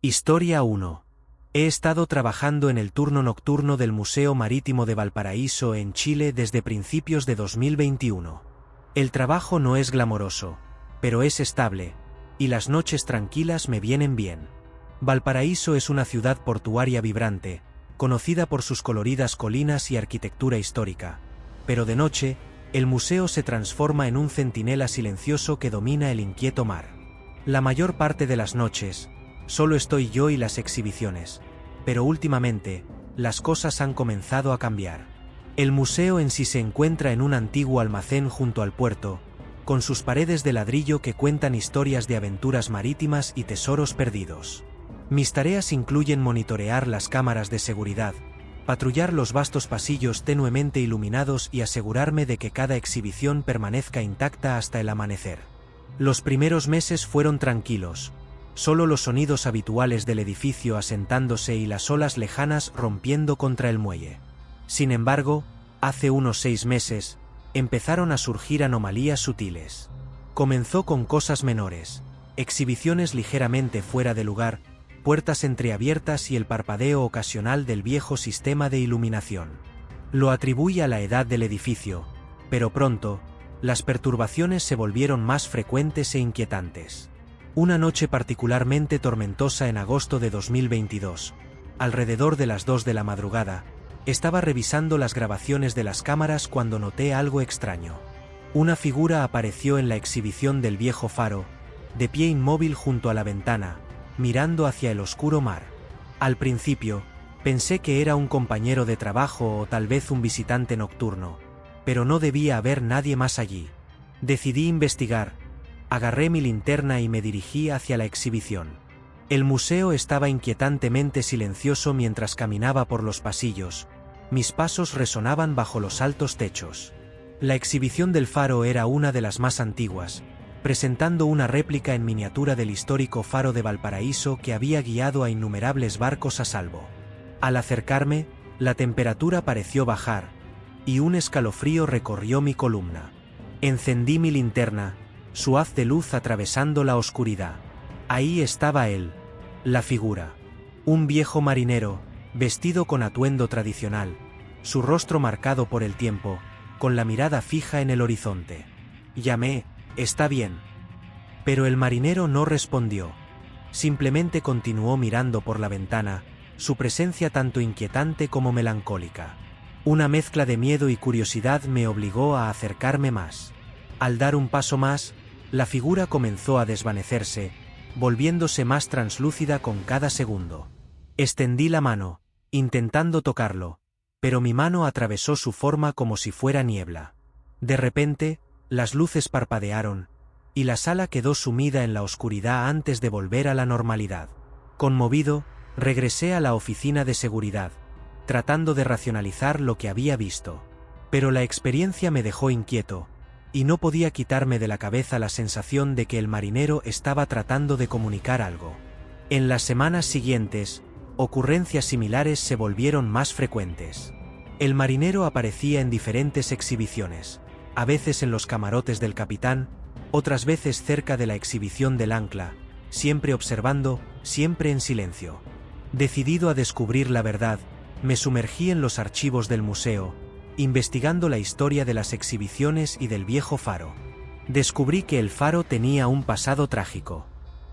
Historia 1. He estado trabajando en el turno nocturno del Museo Marítimo de Valparaíso en Chile desde principios de 2021. El trabajo no es glamoroso, pero es estable, y las noches tranquilas me vienen bien. Valparaíso es una ciudad portuaria vibrante, conocida por sus coloridas colinas y arquitectura histórica, pero de noche, el museo se transforma en un centinela silencioso que domina el inquieto mar. La mayor parte de las noches, solo estoy yo y las exhibiciones, pero últimamente, las cosas han comenzado a cambiar. El museo en sí se encuentra en un antiguo almacén junto al puerto, con sus paredes de ladrillo que cuentan historias de aventuras marítimas y tesoros perdidos. Mis tareas incluyen monitorear las cámaras de seguridad, patrullar los vastos pasillos tenuemente iluminados y asegurarme de que cada exhibición permanezca intacta hasta el amanecer. Los primeros meses fueron tranquilos. Solo los sonidos habituales del edificio asentándose y las olas lejanas rompiendo contra el muelle. Sin embargo, hace unos 6 meses, empezaron a surgir anomalías sutiles. Comenzó con cosas menores, exhibiciones ligeramente fuera de lugar, puertas entreabiertas y el parpadeo ocasional del viejo sistema de iluminación. Lo atribuí a la edad del edificio, pero pronto, las perturbaciones se volvieron más frecuentes e inquietantes. Una noche particularmente tormentosa en agosto de 2022, alrededor de las 2 de la madrugada, estaba revisando las grabaciones de las cámaras cuando noté algo extraño. Una figura apareció en la exhibición del viejo faro, de pie inmóvil junto a la ventana, mirando hacia el oscuro mar. Al principio, pensé que era un compañero de trabajo o tal vez un visitante nocturno, pero no debía haber nadie más allí. Decidí investigar. Agarré mi linterna y me dirigí hacia la exhibición. El museo estaba inquietantemente silencioso mientras caminaba por los pasillos. Mis pasos resonaban bajo los altos techos. La exhibición del faro era una de las más antiguas, presentando una réplica en miniatura del histórico faro de Valparaíso que había guiado a innumerables barcos a salvo. Al acercarme, la temperatura pareció bajar, y un escalofrío recorrió mi columna. Encendí mi linterna, su haz de luz atravesando la oscuridad. Ahí estaba él, la figura. Un viejo marinero, vestido con atuendo tradicional, su rostro marcado por el tiempo, con la mirada fija en el horizonte. Llamé, «Está bien». Pero el marinero no respondió. Simplemente continuó mirando por la ventana, su presencia tanto inquietante como melancólica. Una mezcla de miedo y curiosidad me obligó a acercarme más. Al dar un paso más, la figura comenzó a desvanecerse, volviéndose más translúcida con cada segundo. Extendí la mano, intentando tocarlo, pero mi mano atravesó su forma como si fuera niebla. De repente, las luces parpadearon, y la sala quedó sumida en la oscuridad antes de volver a la normalidad. Conmovido, regresé a la oficina de seguridad, tratando de racionalizar lo que había visto. Pero la experiencia me dejó inquieto, y no podía quitarme de la cabeza la sensación de que el marinero estaba tratando de comunicar algo. En las semanas siguientes, ocurrencias similares se volvieron más frecuentes. El marinero aparecía en diferentes exhibiciones, a veces en los camarotes del capitán, otras veces cerca de la exhibición del ancla, siempre observando, siempre en silencio. Decidido a descubrir la verdad, me sumergí en los archivos del museo, investigando la historia de las exhibiciones y del viejo faro. Descubrí que el faro tenía un pasado trágico.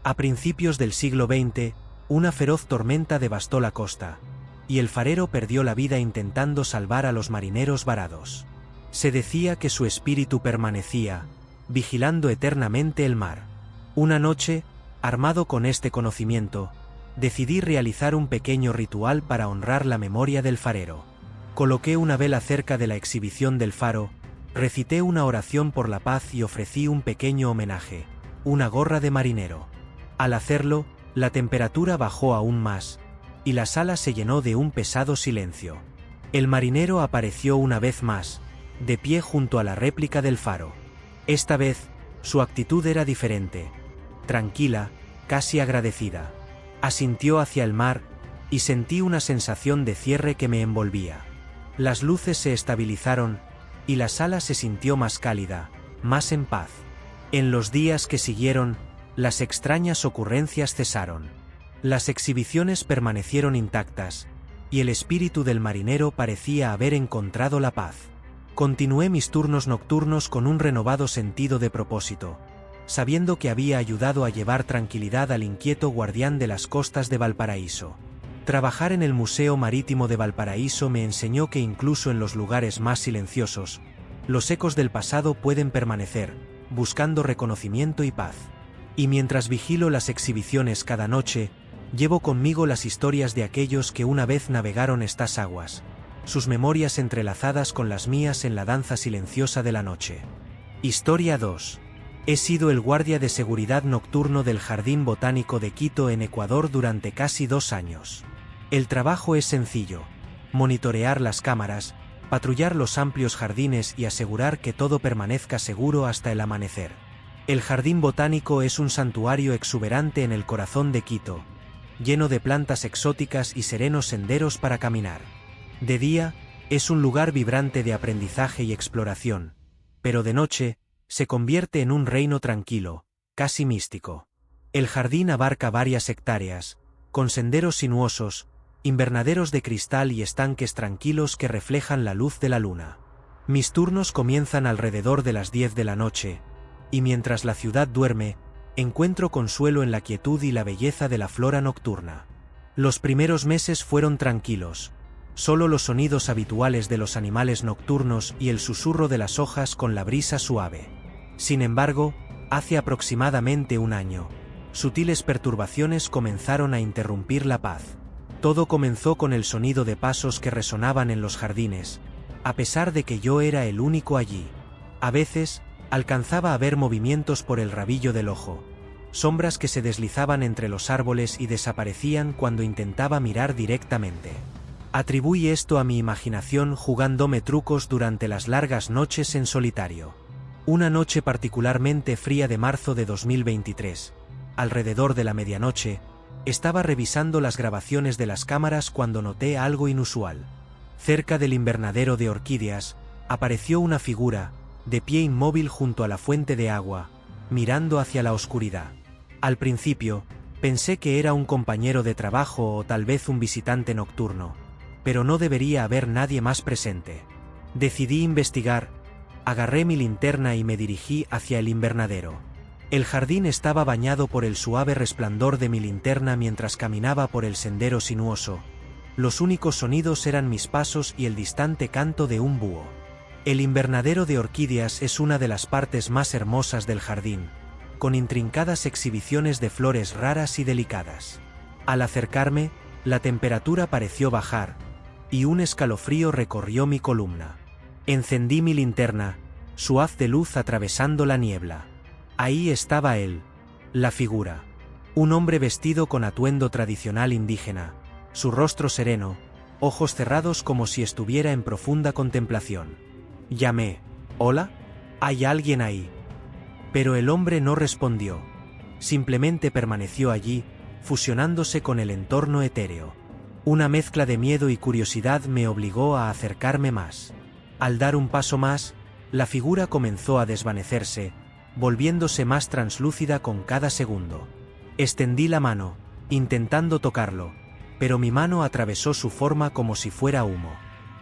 A principios del siglo XX, una feroz tormenta devastó la costa, y el farero perdió la vida intentando salvar a los marineros varados. Se decía que su espíritu permanecía, vigilando eternamente el mar. Una noche, armado con este conocimiento, decidí realizar un pequeño ritual para honrar la memoria del farero. Coloqué una vela cerca de la exhibición del faro, recité una oración por la paz y ofrecí un pequeño homenaje, una gorra de marinero. Al hacerlo, la temperatura bajó aún más, y la sala se llenó de un pesado silencio. El marinero apareció una vez más, de pie junto a la réplica del faro. Esta vez, su actitud era diferente, tranquila, casi agradecida. Asintió hacia el mar, y sentí una sensación de cierre que me envolvía. Las luces se estabilizaron, y la sala se sintió más cálida, más en paz. En los días que siguieron, las extrañas ocurrencias cesaron. Las exhibiciones permanecieron intactas, y el espíritu del marinero parecía haber encontrado la paz. Continué mis turnos nocturnos con un renovado sentido de propósito, sabiendo que había ayudado a llevar tranquilidad al inquieto guardián de las costas de Valparaíso. Trabajar en el Museo Marítimo de Valparaíso me enseñó que incluso en los lugares más silenciosos, los ecos del pasado pueden permanecer, buscando reconocimiento y paz. Y mientras vigilo las exhibiciones cada noche, llevo conmigo las historias de aquellos que una vez navegaron estas aguas, sus memorias entrelazadas con las mías en la danza silenciosa de la noche. Historia 2. He sido el guardia de seguridad nocturno del Jardín Botánico de Quito en Ecuador durante casi 2 años. El trabajo es sencillo: monitorear las cámaras, patrullar los amplios jardines y asegurar que todo permanezca seguro hasta el amanecer. El Jardín Botánico es un santuario exuberante en el corazón de Quito, lleno de plantas exóticas y serenos senderos para caminar. De día, es un lugar vibrante de aprendizaje y exploración, pero de noche, se convierte en un reino tranquilo, casi místico. El jardín abarca varias hectáreas, con senderos sinuosos, invernaderos de cristal y estanques tranquilos que reflejan la luz de la luna. Mis turnos comienzan alrededor de las 10 de la noche, y mientras la ciudad duerme, encuentro consuelo en la quietud y la belleza de la flora nocturna. Los primeros meses fueron tranquilos, solo los sonidos habituales de los animales nocturnos y el susurro de las hojas con la brisa suave. Sin embargo, hace aproximadamente 1 año, sutiles perturbaciones comenzaron a interrumpir la paz. Todo comenzó con el sonido de pasos que resonaban en los jardines, a pesar de que yo era el único allí. A veces, alcanzaba a ver movimientos por el rabillo del ojo, sombras que se deslizaban entre los árboles y desaparecían cuando intentaba mirar directamente. Atribuí esto a mi imaginación jugándome trucos durante las largas noches en solitario. Una noche particularmente fría de marzo de 2023, alrededor de la medianoche, estaba revisando las grabaciones de las cámaras cuando noté algo inusual. Cerca del invernadero de orquídeas, apareció una figura, de pie inmóvil junto a la fuente de agua, mirando hacia la oscuridad. Al principio, pensé que era un compañero de trabajo o tal vez un visitante nocturno, pero no debería haber nadie más presente. Decidí investigar, agarré mi linterna y me dirigí hacia el invernadero. El jardín estaba bañado por el suave resplandor de mi linterna mientras caminaba por el sendero sinuoso. Los únicos sonidos eran mis pasos y el distante canto de un búho. El invernadero de orquídeas es una de las partes más hermosas del jardín, con intrincadas exhibiciones de flores raras y delicadas. Al acercarme, la temperatura pareció bajar, y un escalofrío recorrió mi columna. Encendí mi linterna, su haz de luz atravesando la niebla. Ahí estaba él, la figura. Un hombre vestido con atuendo tradicional indígena, su rostro sereno, ojos cerrados como si estuviera en profunda contemplación. Llamé: «¿Hola? ¿Hay alguien ahí?». Pero el hombre no respondió. Simplemente permaneció allí, fusionándose con el entorno etéreo. Una mezcla de miedo y curiosidad me obligó a acercarme más. Al dar un paso más, la figura comenzó a desvanecerse, volviéndose más translúcida con cada segundo. Extendí la mano, intentando tocarlo, pero mi mano atravesó su forma como si fuera humo.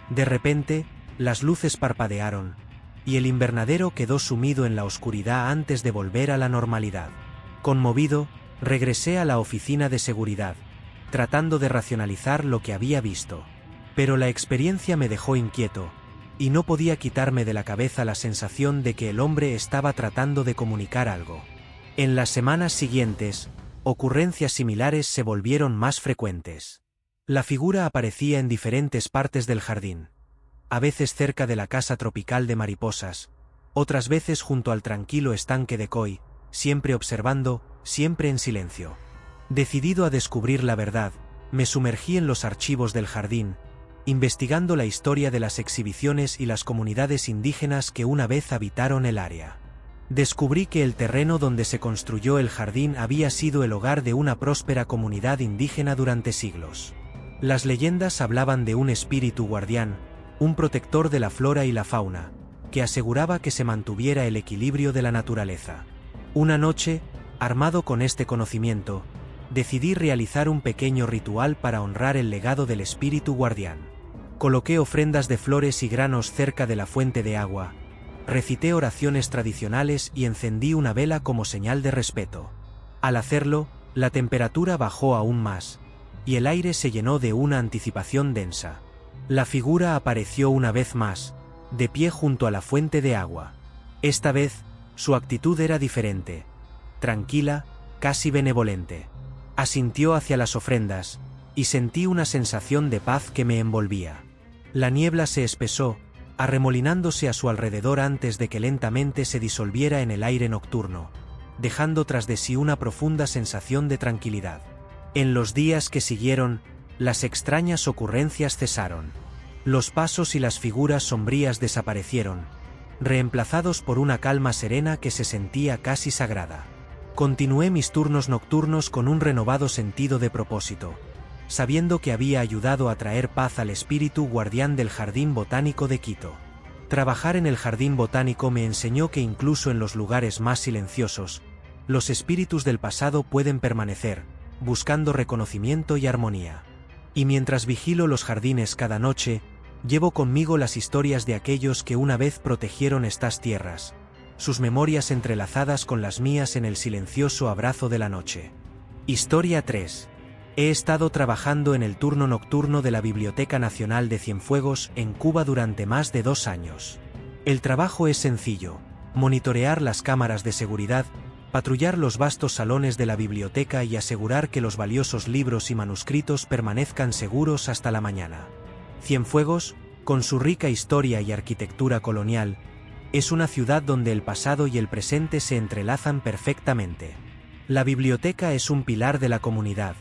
De repente, las luces parpadearon, y el invernadero quedó sumido en la oscuridad antes de volver a la normalidad. Conmovido, regresé a la oficina de seguridad, tratando de racionalizar lo que había visto. Pero la experiencia me dejó inquieto, y no podía quitarme de la cabeza la sensación de que el hombre estaba tratando de comunicar algo. En las semanas siguientes, ocurrencias similares se volvieron más frecuentes. La figura aparecía en diferentes partes del jardín. A veces cerca de la casa tropical de mariposas, otras veces junto al tranquilo estanque de koi, siempre observando, siempre en silencio. Decidido a descubrir la verdad, me sumergí en los archivos del jardín, investigando la historia de las exhibiciones y las comunidades indígenas que una vez habitaron el área. Descubrí que el terreno donde se construyó el jardín había sido el hogar de una próspera comunidad indígena durante siglos. Las leyendas hablaban de un espíritu guardián, un protector de la flora y la fauna, que aseguraba que se mantuviera el equilibrio de la naturaleza. Una noche, armado con este conocimiento, Decidí realizar un pequeño ritual para honrar el legado del espíritu guardián. Coloqué ofrendas de flores y granos cerca de la fuente de agua, recité oraciones tradicionales y encendí una vela como señal de respeto. Al hacerlo, la temperatura bajó aún más, y el aire se llenó de una anticipación densa. La figura apareció una vez más, de pie junto a la fuente de agua. Esta vez, su actitud era diferente, tranquila, casi benevolente. Asintió hacia las ofrendas, y sentí una sensación de paz que me envolvía. La niebla se espesó, arremolinándose a su alrededor antes de que lentamente se disolviera en el aire nocturno, dejando tras de sí una profunda sensación de tranquilidad. En los días que siguieron, las extrañas ocurrencias cesaron. Los pasos y las figuras sombrías desaparecieron, reemplazados por una calma serena que se sentía casi sagrada. Continué mis turnos nocturnos con un renovado sentido de propósito, sabiendo que había ayudado a traer paz al espíritu guardián del Jardín Botánico de Quito. Trabajar en el Jardín Botánico me enseñó que incluso en los lugares más silenciosos, los espíritus del pasado pueden permanecer, buscando reconocimiento y armonía. Y mientras vigilo los jardines cada noche, llevo conmigo las historias de aquellos que una vez protegieron estas tierras, sus memorias entrelazadas con las mías en el silencioso abrazo de la noche. Historia 3. He estado trabajando en el turno nocturno de la Biblioteca Nacional de Cienfuegos en Cuba durante más de 2 años. El trabajo es sencillo: monitorear las cámaras de seguridad, patrullar los vastos salones de la biblioteca y asegurar que los valiosos libros y manuscritos permanezcan seguros hasta la mañana. Cienfuegos, con su rica historia y arquitectura colonial, es una ciudad donde el pasado y el presente se entrelazan perfectamente. La biblioteca es un pilar de la comunidad,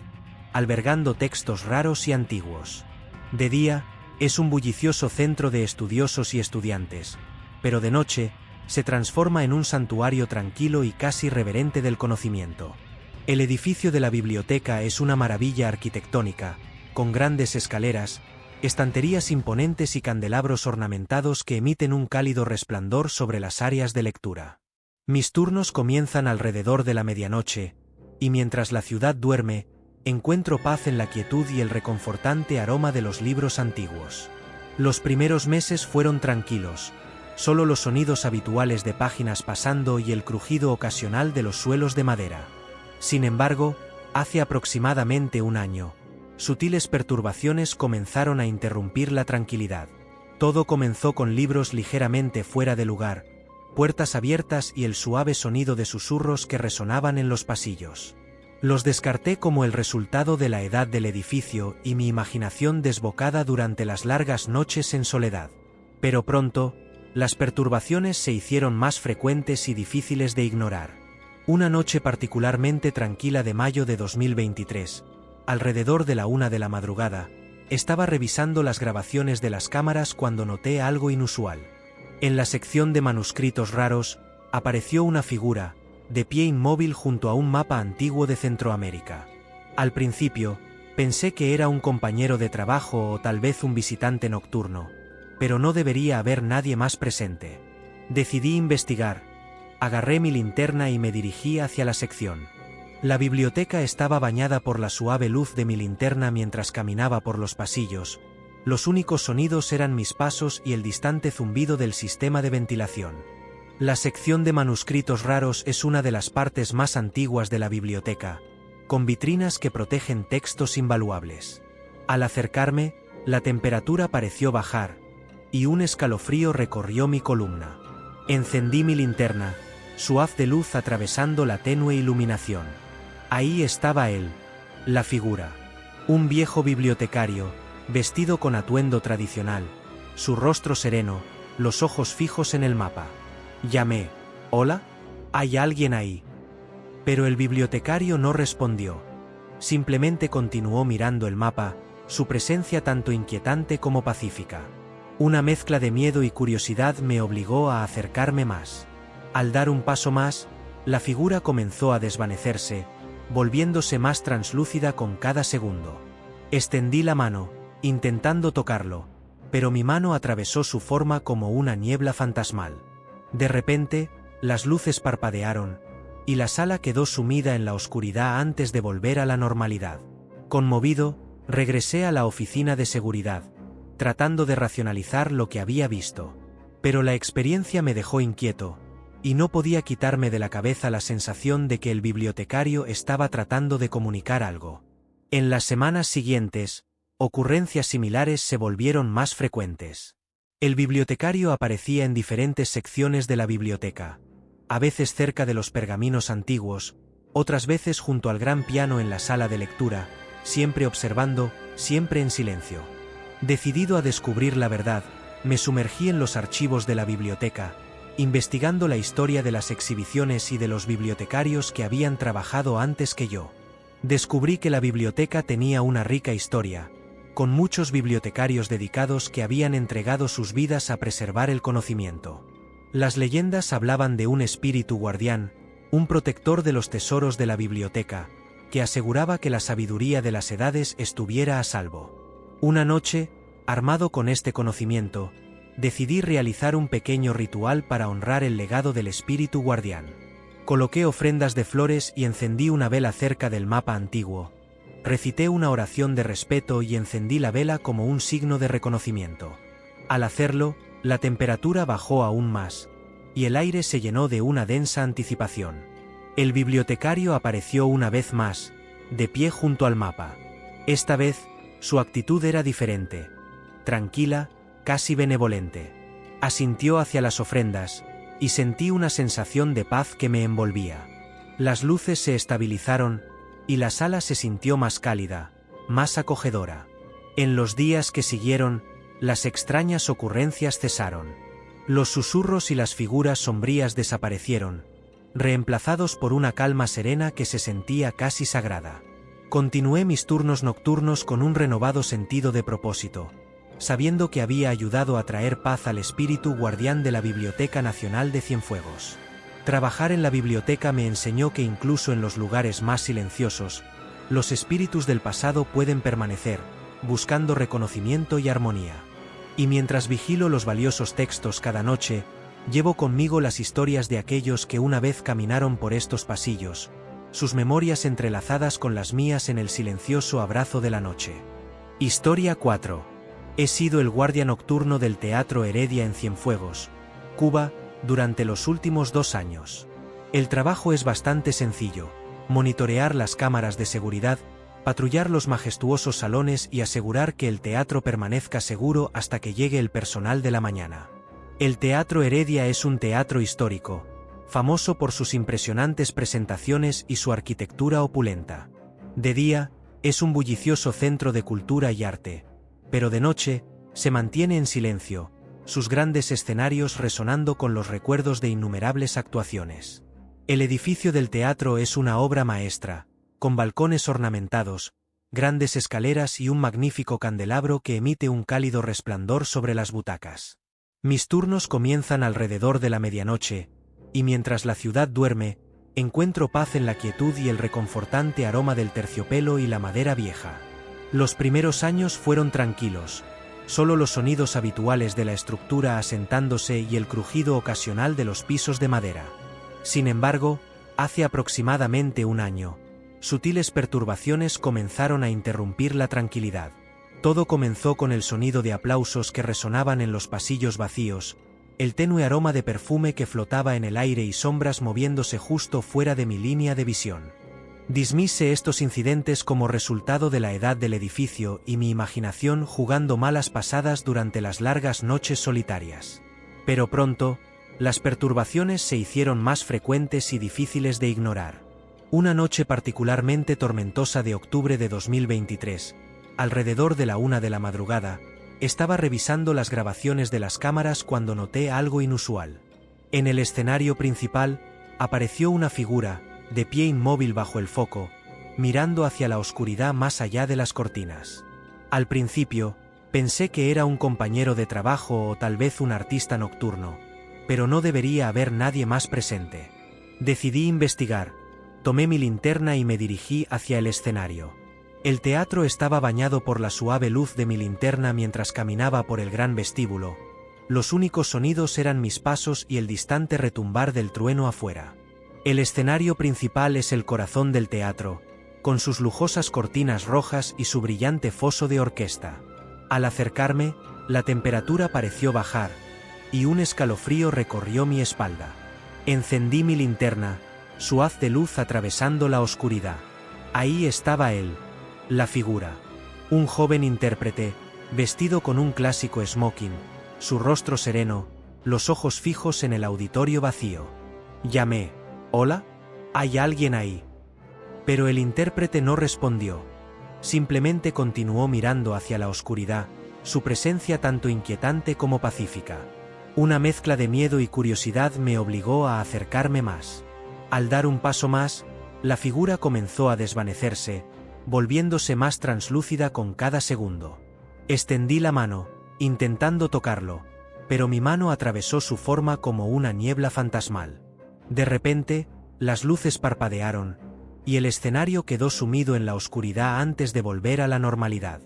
albergando textos raros y antiguos. De día, es un bullicioso centro de estudiosos y estudiantes, pero de noche, se transforma en un santuario tranquilo y casi reverente del conocimiento. El edificio de la biblioteca es una maravilla arquitectónica, con grandes escaleras, estanterías imponentes y candelabros ornamentados que emiten un cálido resplandor sobre las áreas de lectura. Mis turnos comienzan alrededor de la medianoche, y mientras la ciudad duerme, encuentro paz en la quietud y el reconfortante aroma de los libros antiguos. Los primeros meses fueron tranquilos, solo los sonidos habituales de páginas pasando y el crujido ocasional de los suelos de madera. Sin embargo, hace aproximadamente un año, sutiles perturbaciones comenzaron a interrumpir la tranquilidad. Todo comenzó con libros ligeramente fuera de lugar, puertas abiertas y el suave sonido de susurros que resonaban en los pasillos. Los descarté como el resultado de la edad del edificio y mi imaginación desbocada durante las largas noches en soledad. Pero pronto, las perturbaciones se hicieron más frecuentes y difíciles de ignorar. Una noche particularmente tranquila de mayo de 2023, alrededor de la 1 de la madrugada, estaba revisando las grabaciones de las cámaras cuando noté algo inusual. En la sección de manuscritos raros, apareció una figura, de pie inmóvil junto a un mapa antiguo de Centroamérica. Al principio, pensé que era un compañero de trabajo o tal vez un visitante nocturno, pero no debería haber nadie más presente. Decidí investigar, agarré mi linterna y me dirigí hacia la sección. La biblioteca estaba bañada por la suave luz de mi linterna mientras caminaba por los pasillos. Los únicos sonidos eran mis pasos y el distante zumbido del sistema de ventilación. La sección de manuscritos raros es una de las partes más antiguas de la biblioteca, con vitrinas que protegen textos invaluables. Al acercarme, la temperatura pareció bajar, y un escalofrío recorrió mi columna. Encendí mi linterna, su haz de luz atravesando la tenue iluminación. Ahí estaba él, la figura. Un viejo bibliotecario, vestido con atuendo tradicional, su rostro sereno, los ojos fijos en el mapa. Llamé: «¿Hola? ¿Hay alguien ahí?». Pero el bibliotecario no respondió. Simplemente continuó mirando el mapa, su presencia tanto inquietante como pacífica. Una mezcla de miedo y curiosidad me obligó a acercarme más. Al dar un paso más, la figura comenzó a desvanecerse, volviéndose más translúcida con cada segundo. Extendí la mano, intentando tocarlo, pero mi mano atravesó su forma como una niebla fantasmal. De repente, las luces parpadearon, y la sala quedó sumida en la oscuridad antes de volver a la normalidad. Conmovido, regresé a la oficina de seguridad, tratando de racionalizar lo que había visto. Pero la experiencia me dejó inquieto, y no podía quitarme de la cabeza la sensación de que el bibliotecario estaba tratando de comunicar algo. En las semanas siguientes, ocurrencias similares se volvieron más frecuentes. El bibliotecario aparecía en diferentes secciones de la biblioteca, a veces cerca de los pergaminos antiguos, otras veces junto al gran piano en la sala de lectura, siempre observando, siempre en silencio. Decidido a descubrir la verdad, me sumergí en los archivos de la biblioteca, investigando la historia de las exhibiciones y de los bibliotecarios que habían trabajado antes que yo. Descubrí que la biblioteca tenía una rica historia, con muchos bibliotecarios dedicados que habían entregado sus vidas a preservar el conocimiento. Las leyendas hablaban de un espíritu guardián, un protector de los tesoros de la biblioteca, que aseguraba que la sabiduría de las edades estuviera a salvo. Una noche, armado con este conocimiento, decidí realizar un pequeño ritual para honrar el legado del espíritu guardián. Coloqué ofrendas de flores y encendí una vela cerca del mapa antiguo. Recité una oración de respeto y encendí la vela como un signo de reconocimiento. Al hacerlo, la temperatura bajó aún más, y el aire se llenó de una densa anticipación. El bibliotecario apareció una vez más, de pie junto al mapa. Esta vez, su actitud era diferente, tranquila, casi benevolente. Asintió hacia las ofrendas, y sentí una sensación de paz que me envolvía. Las luces se estabilizaron, y la sala se sintió más cálida, más acogedora. En los días que siguieron, las extrañas ocurrencias cesaron. Los susurros y las figuras sombrías desaparecieron, reemplazados por una calma serena que se sentía casi sagrada. Continué mis turnos nocturnos con un renovado sentido de propósito, sabiendo que había ayudado a traer paz al espíritu guardián de la Biblioteca Nacional de Cienfuegos. Trabajar en la biblioteca me enseñó que incluso en los lugares más silenciosos, los espíritus del pasado pueden permanecer, buscando reconocimiento y armonía. Y mientras vigilo los valiosos textos cada noche, llevo conmigo las historias de aquellos que una vez caminaron por estos pasillos, sus memorias entrelazadas con las mías en el silencioso abrazo de la noche. Historia 4. He sido el guardia nocturno del Teatro Heredia en Cienfuegos, Cuba, durante los últimos 2 años. El trabajo es bastante sencillo: monitorear las cámaras de seguridad, patrullar los majestuosos salones y asegurar que el teatro permanezca seguro hasta que llegue el personal de la mañana. El Teatro Heredia es un teatro histórico, famoso por sus impresionantes presentaciones y su arquitectura opulenta. De día, es un bullicioso centro de cultura y arte, pero de noche, se mantiene en silencio, sus grandes escenarios resonando con los recuerdos de innumerables actuaciones. El edificio del teatro es una obra maestra, con balcones ornamentados, grandes escaleras y un magnífico candelabro que emite un cálido resplandor sobre las butacas. Mis turnos comienzan alrededor de la medianoche, y mientras la ciudad duerme, encuentro paz en la quietud y el reconfortante aroma del terciopelo y la madera vieja. Los primeros años fueron tranquilos, solo los sonidos habituales de la estructura asentándose y el crujido ocasional de los pisos de madera. Sin embargo, hace aproximadamente un año, sutiles perturbaciones comenzaron a interrumpir la tranquilidad. Todo comenzó con el sonido de aplausos que resonaban en los pasillos vacíos, el tenue aroma de perfume que flotaba en el aire y sombras moviéndose justo fuera de mi línea de visión. Dismise estos incidentes como resultado de la edad del edificio y mi imaginación jugando malas pasadas durante las largas noches solitarias. Pero pronto, las perturbaciones se hicieron más frecuentes y difíciles de ignorar. Una noche particularmente tormentosa de octubre de 2023, alrededor de la 1 de la madrugada, estaba revisando las grabaciones de las cámaras cuando noté algo inusual. En el escenario principal, apareció una figura, de pie inmóvil bajo el foco, mirando hacia la oscuridad más allá de las cortinas. Al principio, pensé que era un compañero de trabajo o tal vez un artista nocturno, pero no debería haber nadie más presente. Decidí investigar, tomé mi linterna y me dirigí hacia el escenario. El teatro estaba bañado por la suave luz de mi linterna mientras caminaba por el gran vestíbulo. Los únicos sonidos eran mis pasos y el distante retumbar del trueno afuera. El escenario principal es el corazón del teatro, con sus lujosas cortinas rojas y su brillante foso de orquesta. Al acercarme, la temperatura pareció bajar, y un escalofrío recorrió mi espalda. Encendí mi linterna, su haz de luz atravesando la oscuridad. Ahí estaba él, la figura. Un joven intérprete, vestido con un clásico smoking, su rostro sereno, los ojos fijos en el auditorio vacío. Llamé, «¿Hola? ¿Hay alguien ahí?». Pero el intérprete no respondió. Simplemente continuó mirando hacia la oscuridad, su presencia tanto inquietante como pacífica. Una mezcla de miedo y curiosidad me obligó a acercarme más. Al dar un paso más, la figura comenzó a desvanecerse, volviéndose más translúcida con cada segundo. Extendí la mano, intentando tocarlo, pero mi mano atravesó su forma como una niebla fantasmal. De repente, las luces parpadearon, y el escenario quedó sumido en la oscuridad antes de volver a la normalidad.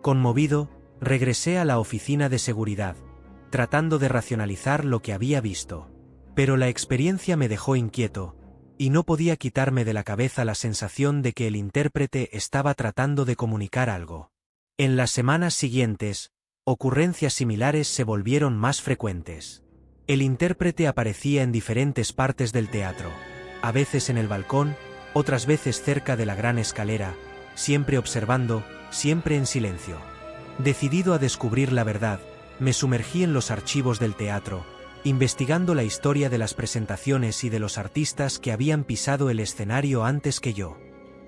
Conmovido, regresé a la oficina de seguridad, tratando de racionalizar lo que había visto. Pero la experiencia me dejó inquieto, y no podía quitarme de la cabeza la sensación de que el intérprete estaba tratando de comunicar algo. En las semanas siguientes, ocurrencias similares se volvieron más frecuentes. El intérprete aparecía en diferentes partes del teatro, a veces en el balcón, otras veces cerca de la gran escalera, siempre observando, siempre en silencio. Decidido a descubrir la verdad, me sumergí en los archivos del teatro, investigando la historia de las presentaciones y de los artistas que habían pisado el escenario antes que yo.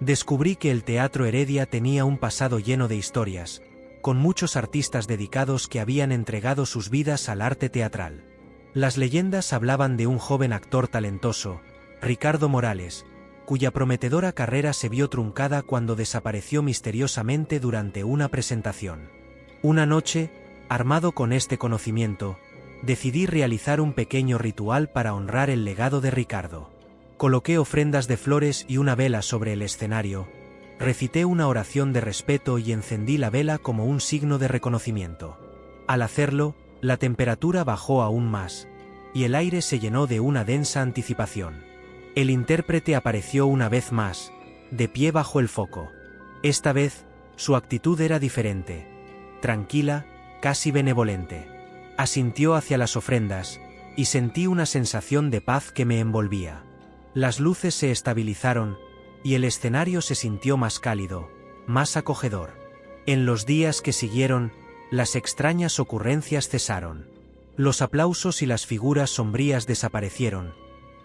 Descubrí que el Teatro Heredia tenía un pasado lleno de historias, con muchos artistas dedicados que habían entregado sus vidas al arte teatral. Las leyendas hablaban de un joven actor talentoso, Ricardo Morales, cuya prometedora carrera se vio truncada cuando desapareció misteriosamente durante una presentación. Una noche, armado con este conocimiento, decidí realizar un pequeño ritual para honrar el legado de Ricardo. Coloqué ofrendas de flores y una vela sobre el escenario, recité una oración de respeto y encendí la vela como un signo de reconocimiento. Al hacerlo, la temperatura bajó aún más, y el aire se llenó de una densa anticipación. El intérprete apareció una vez más, de pie bajo el foco. Esta vez, su actitud era diferente, tranquila, casi benevolente. Asintió hacia las ofrendas, y sentí una sensación de paz que me envolvía. Las luces se estabilizaron, y el escenario se sintió más cálido, más acogedor. En los días que siguieron, las extrañas ocurrencias cesaron. Los aplausos y las figuras sombrías desaparecieron,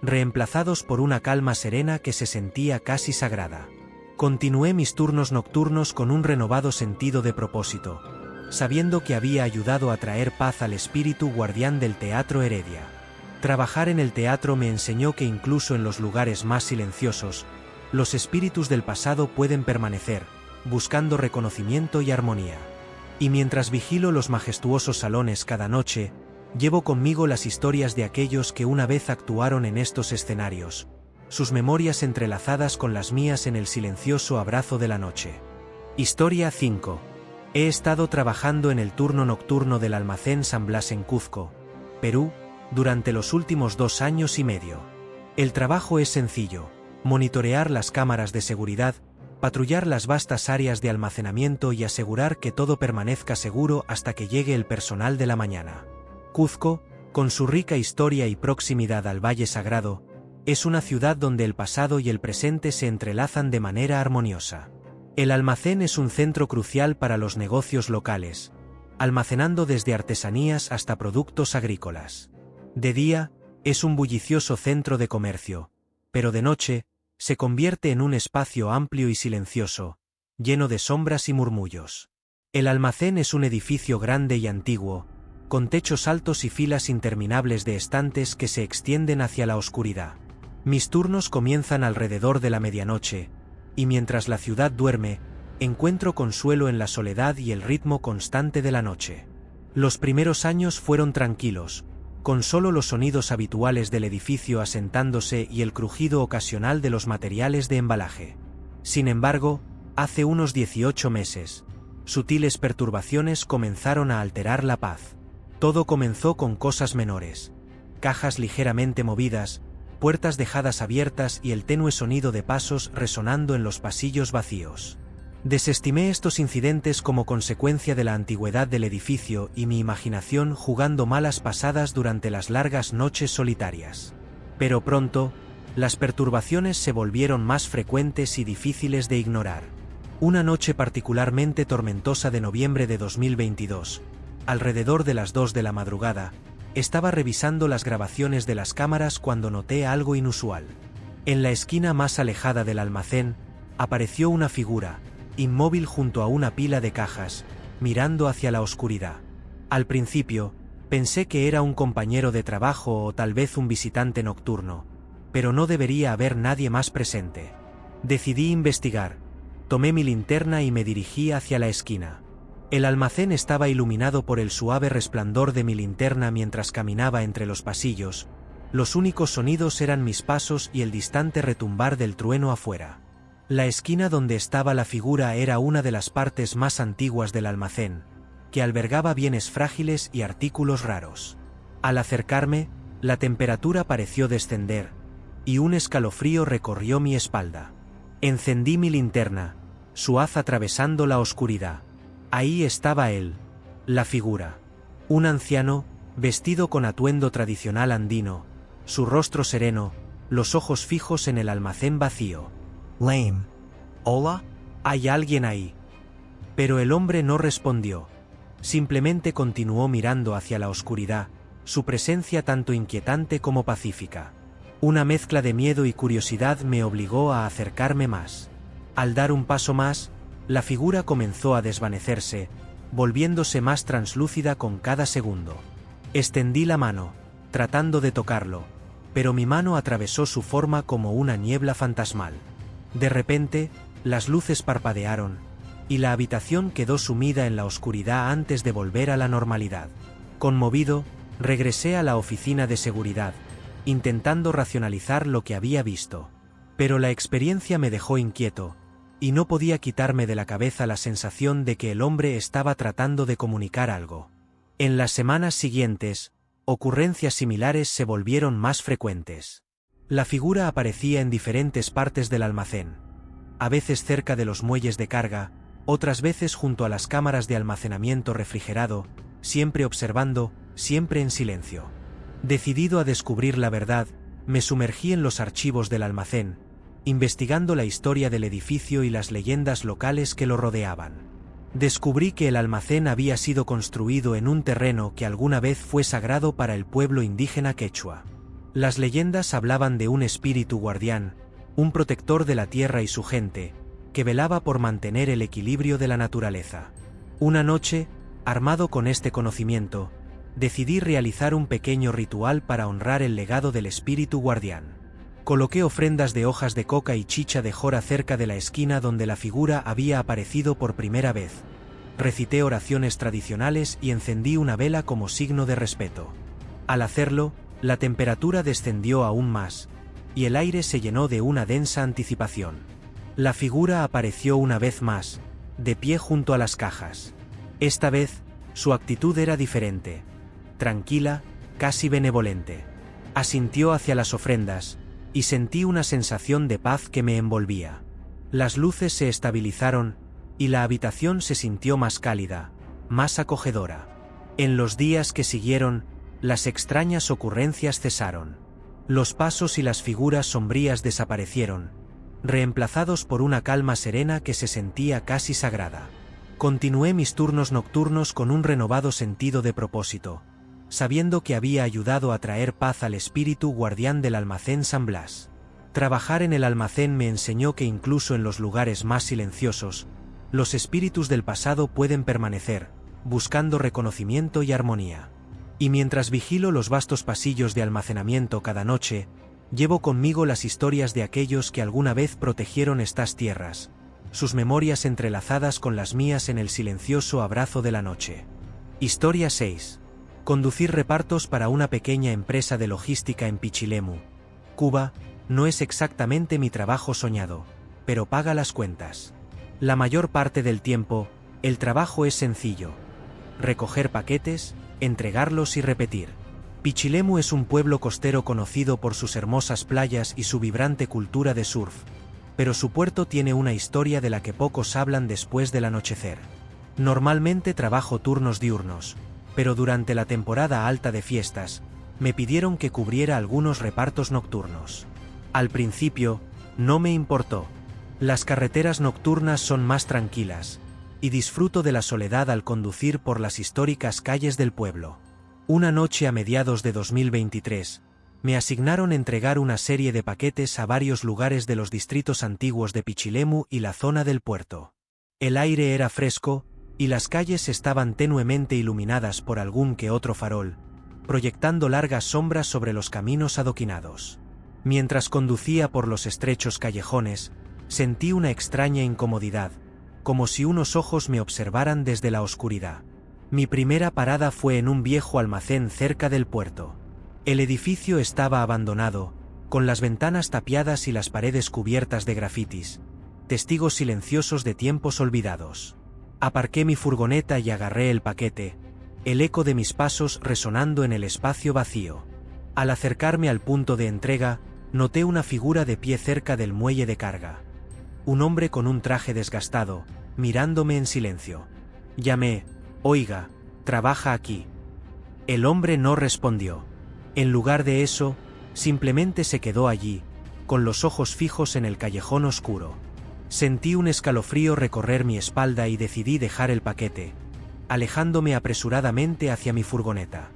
reemplazados por una calma serena que se sentía casi sagrada. Continué mis turnos nocturnos con un renovado sentido de propósito, sabiendo que había ayudado a traer paz al espíritu guardián del Teatro Heredia. Trabajar en el teatro me enseñó que incluso en los lugares más silenciosos, los espíritus del pasado pueden permanecer, buscando reconocimiento y armonía. Y mientras vigilo los majestuosos salones cada noche, llevo conmigo las historias de aquellos que una vez actuaron en estos escenarios, sus memorias entrelazadas con las mías en el silencioso abrazo de la noche. Historia 5. He estado trabajando en el turno nocturno del almacén San Blas en Cuzco, Perú, durante los últimos 2 años y medio. El trabajo es sencillo: monitorear las cámaras de seguridad, patrullar las vastas áreas de almacenamiento y asegurar que todo permanezca seguro hasta que llegue el personal de la mañana. Cuzco, con su rica historia y proximidad al Valle Sagrado, es una ciudad donde el pasado y el presente se entrelazan de manera armoniosa. El almacén es un centro crucial para los negocios locales, almacenando desde artesanías hasta productos agrícolas. De día, es un bullicioso centro de comercio, pero de noche, se convierte en un espacio amplio y silencioso, lleno de sombras y murmullos. El almacén es un edificio grande y antiguo, con techos altos y filas interminables de estantes que se extienden hacia la oscuridad. Mis turnos comienzan alrededor de la medianoche, y mientras la ciudad duerme, encuentro consuelo en la soledad y el ritmo constante de la noche. Los primeros años fueron tranquilos, con solo los sonidos habituales del edificio asentándose y el crujido ocasional de los materiales de embalaje. Sin embargo, hace unos 18 meses, sutiles perturbaciones comenzaron a alterar la paz. Todo comenzó con cosas menores: cajas ligeramente movidas, puertas dejadas abiertas y el tenue sonido de pasos resonando en los pasillos vacíos. Desestimé estos incidentes como consecuencia de la antigüedad del edificio y mi imaginación jugando malas pasadas durante las largas noches solitarias. Pero pronto, las perturbaciones se volvieron más frecuentes y difíciles de ignorar. Una noche particularmente tormentosa de noviembre de 2022, alrededor de las 2 de la madrugada, estaba revisando las grabaciones de las cámaras cuando noté algo inusual. En la esquina más alejada del almacén, apareció una figura, inmóvil junto a una pila de cajas, mirando hacia la oscuridad. Al principio, pensé que era un compañero de trabajo o tal vez un visitante nocturno, pero no debería haber nadie más presente. Decidí investigar, tomé mi linterna y me dirigí hacia la esquina. El almacén estaba iluminado por el suave resplandor de mi linterna mientras caminaba entre los pasillos. Los únicos sonidos eran mis pasos y el distante retumbar del trueno afuera. La esquina donde estaba la figura era una de las partes más antiguas del almacén, que albergaba bienes frágiles y artículos raros. Al acercarme, la temperatura pareció descender, y un escalofrío recorrió mi espalda. Encendí mi linterna, su haz atravesando la oscuridad. Ahí estaba él, la figura. Un anciano, vestido con atuendo tradicional andino, su rostro sereno, los ojos fijos en el almacén vacío. Lame. Hola? ¿Hay alguien ahí? Pero el hombre no respondió. Simplemente continuó mirando hacia la oscuridad, su presencia tanto inquietante como pacífica. Una mezcla de miedo y curiosidad me obligó a acercarme más. Al dar un paso más, la figura comenzó a desvanecerse, volviéndose más translúcida con cada segundo. Extendí la mano, tratando de tocarlo, pero mi mano atravesó su forma como una niebla fantasmal. De repente, las luces parpadearon, y la habitación quedó sumida en la oscuridad antes de volver a la normalidad. Conmovido, regresé a la oficina de seguridad, intentando racionalizar lo que había visto. Pero la experiencia me dejó inquieto, y no podía quitarme de la cabeza la sensación de que el hombre estaba tratando de comunicar algo. En las semanas siguientes, ocurrencias similares se volvieron más frecuentes. La figura aparecía en diferentes partes del almacén, a veces cerca de los muelles de carga, otras veces junto a las cámaras de almacenamiento refrigerado, siempre observando, siempre en silencio. Decidido a descubrir la verdad, me sumergí en los archivos del almacén, investigando la historia del edificio y las leyendas locales que lo rodeaban. Descubrí que el almacén había sido construido en un terreno que alguna vez fue sagrado para el pueblo indígena quechua. Las leyendas hablaban de un espíritu guardián, un protector de la tierra y su gente, que velaba por mantener el equilibrio de la naturaleza. Una noche, armado con este conocimiento, decidí realizar un pequeño ritual para honrar el legado del espíritu guardián. Coloqué ofrendas de hojas de coca y chicha de jora cerca de la esquina donde la figura había aparecido por primera vez. Recité oraciones tradicionales y encendí una vela como signo de respeto. Al hacerlo, la temperatura descendió aún más, y el aire se llenó de una densa anticipación. La figura apareció una vez más, de pie junto a las cajas. Esta vez, su actitud era diferente, tranquila, casi benevolente. Asintió hacia las ofrendas, y sentí una sensación de paz que me envolvía. Las luces se estabilizaron, y la habitación se sintió más cálida, más acogedora. En los días que siguieron, las extrañas ocurrencias cesaron. Los pasos y las figuras sombrías desaparecieron, reemplazados por una calma serena que se sentía casi sagrada. Continué mis turnos nocturnos con un renovado sentido de propósito, sabiendo que había ayudado a traer paz al espíritu guardián del almacén San Blas. Trabajar en el almacén me enseñó que incluso en los lugares más silenciosos, los espíritus del pasado pueden permanecer, buscando reconocimiento y armonía. Y mientras vigilo los vastos pasillos de almacenamiento cada noche, llevo conmigo las historias de aquellos que alguna vez protegieron estas tierras, sus memorias entrelazadas con las mías en el silencioso abrazo de la noche. Historia 6. Conducir repartos para una pequeña empresa de logística en Pichilemu, Cuba, no es exactamente mi trabajo soñado, pero paga las cuentas. La mayor parte del tiempo, el trabajo es sencillo: recoger paquetes, entregarlos y repetir. Pichilemu es un pueblo costero conocido por sus hermosas playas y su vibrante cultura de surf, pero su puerto tiene una historia de la que pocos hablan después del anochecer. Normalmente trabajo turnos diurnos, pero durante la temporada alta de fiestas, me pidieron que cubriera algunos repartos nocturnos. Al principio, no me importó. Las carreteras nocturnas son más tranquilas, y disfruto de la soledad al conducir por las históricas calles del pueblo. Una noche a mediados de 2023, me asignaron entregar una serie de paquetes a varios lugares de los distritos antiguos de Pichilemu y la zona del puerto. El aire era fresco, y las calles estaban tenuemente iluminadas por algún que otro farol, proyectando largas sombras sobre los caminos adoquinados. Mientras conducía por los estrechos callejones, sentí una extraña incomodidad, como si unos ojos me observaran desde la oscuridad. Mi primera parada fue en un viejo almacén cerca del puerto. El edificio estaba abandonado, con las ventanas tapiadas y las paredes cubiertas de grafitis, testigos silenciosos de tiempos olvidados. Aparqué mi furgoneta y agarré el paquete, el eco de mis pasos resonando en el espacio vacío. Al acercarme al punto de entrega, noté una figura de pie cerca del muelle de carga. Un hombre con un traje desgastado, mirándome en silencio. Llamé: «Oiga, ¿trabaja aquí?». El hombre no respondió. En lugar de eso, simplemente se quedó allí, con los ojos fijos en el callejón oscuro. Sentí un escalofrío recorrer mi espalda y decidí dejar el paquete, alejándome apresuradamente hacia mi furgoneta.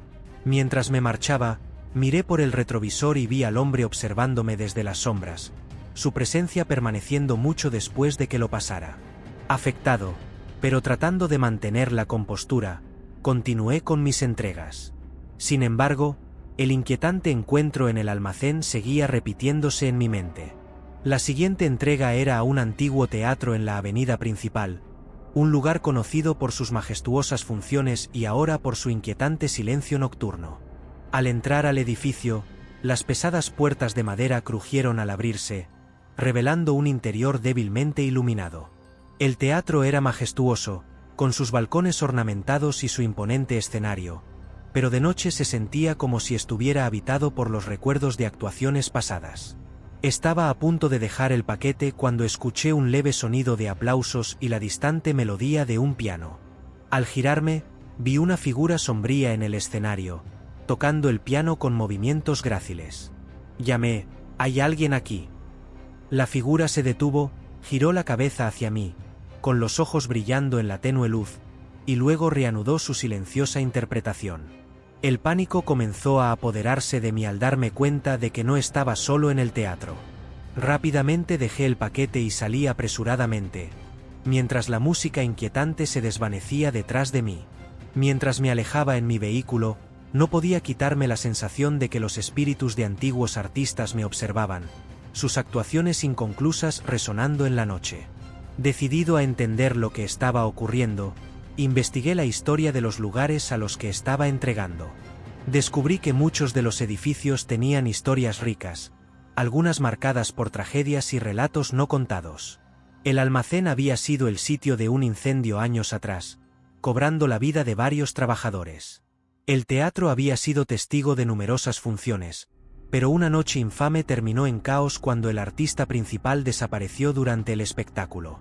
Mientras me marchaba, miré por el retrovisor y vi al hombre observándome desde las sombras, su presencia permaneciendo mucho después de que lo pasara. Afectado, pero tratando de mantener la compostura, continué con mis entregas. Sin embargo, el inquietante encuentro en el almacén seguía repitiéndose en mi mente. La siguiente entrega era a un antiguo teatro en la avenida principal, un lugar conocido por sus majestuosas funciones y ahora por su inquietante silencio nocturno. Al entrar al edificio, las pesadas puertas de madera crujieron al abrirse, revelando un interior débilmente iluminado. El teatro era majestuoso, con sus balcones ornamentados y su imponente escenario, pero de noche se sentía como si estuviera habitado por los recuerdos de actuaciones pasadas. Estaba a punto de dejar el paquete cuando escuché un leve sonido de aplausos y la distante melodía de un piano. Al girarme, vi una figura sombría en el escenario, tocando el piano con movimientos gráciles. Llamé: «¿Hay alguien aquí?». La figura se detuvo, giró la cabeza hacia mí, con los ojos brillando en la tenue luz, y luego reanudó su silenciosa interpretación. El pánico comenzó a apoderarse de mí al darme cuenta de que no estaba solo en el teatro. Rápidamente dejé el paquete y salí apresuradamente, mientras la música inquietante se desvanecía detrás de mí. Mientras me alejaba en mi vehículo, no podía quitarme la sensación de que los espíritus de antiguos artistas me observaban, sus actuaciones inconclusas resonando en la noche. Decidido a entender lo que estaba ocurriendo, investigué la historia de los lugares a los que estaba entregando. Descubrí que muchos de los edificios tenían historias ricas, algunas marcadas por tragedias y relatos no contados. El almacén había sido el sitio de un incendio años atrás, cobrando la vida de varios trabajadores. El teatro había sido testigo de numerosas funciones, pero una noche infame terminó en caos cuando el artista principal desapareció durante el espectáculo.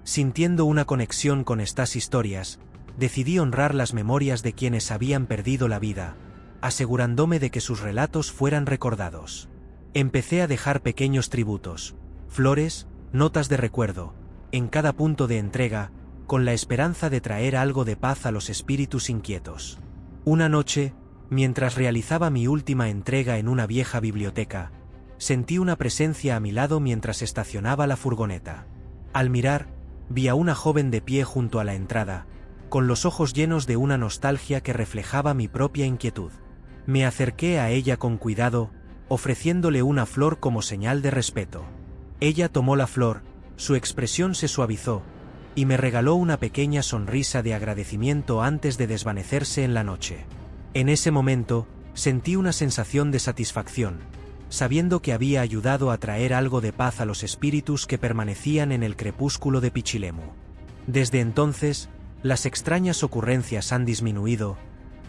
Sintiendo una conexión con estas historias, decidí honrar las memorias de quienes habían perdido la vida, asegurándome de que sus relatos fueran recordados. Empecé a dejar pequeños tributos, flores, notas de recuerdo, en cada punto de entrega, con la esperanza de traer algo de paz a los espíritus inquietos. Una noche, mientras realizaba mi última entrega en una vieja biblioteca, sentí una presencia a mi lado mientras estacionaba la furgoneta. Al mirar, vi a una joven de pie junto a la entrada, con los ojos llenos de una nostalgia que reflejaba mi propia inquietud. Me acerqué a ella con cuidado, ofreciéndole una flor como señal de respeto. Ella tomó la flor, su expresión se suavizó, y me regaló una pequeña sonrisa de agradecimiento antes de desvanecerse en la noche. En ese momento, sentí una sensación de satisfacción, sabiendo que había ayudado a traer algo de paz a los espíritus que permanecían en el crepúsculo de Pichilemu. Desde entonces, las extrañas ocurrencias han disminuido,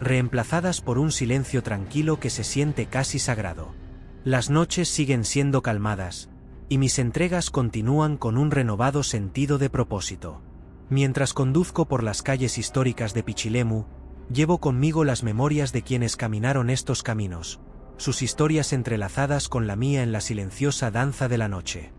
reemplazadas por un silencio tranquilo que se siente casi sagrado. Las noches siguen siendo calmadas, y mis entregas continúan con un renovado sentido de propósito. Mientras conduzco por las calles históricas de Pichilemu, llevo conmigo las memorias de quienes caminaron estos caminos, sus historias entrelazadas con la mía en la silenciosa danza de la noche.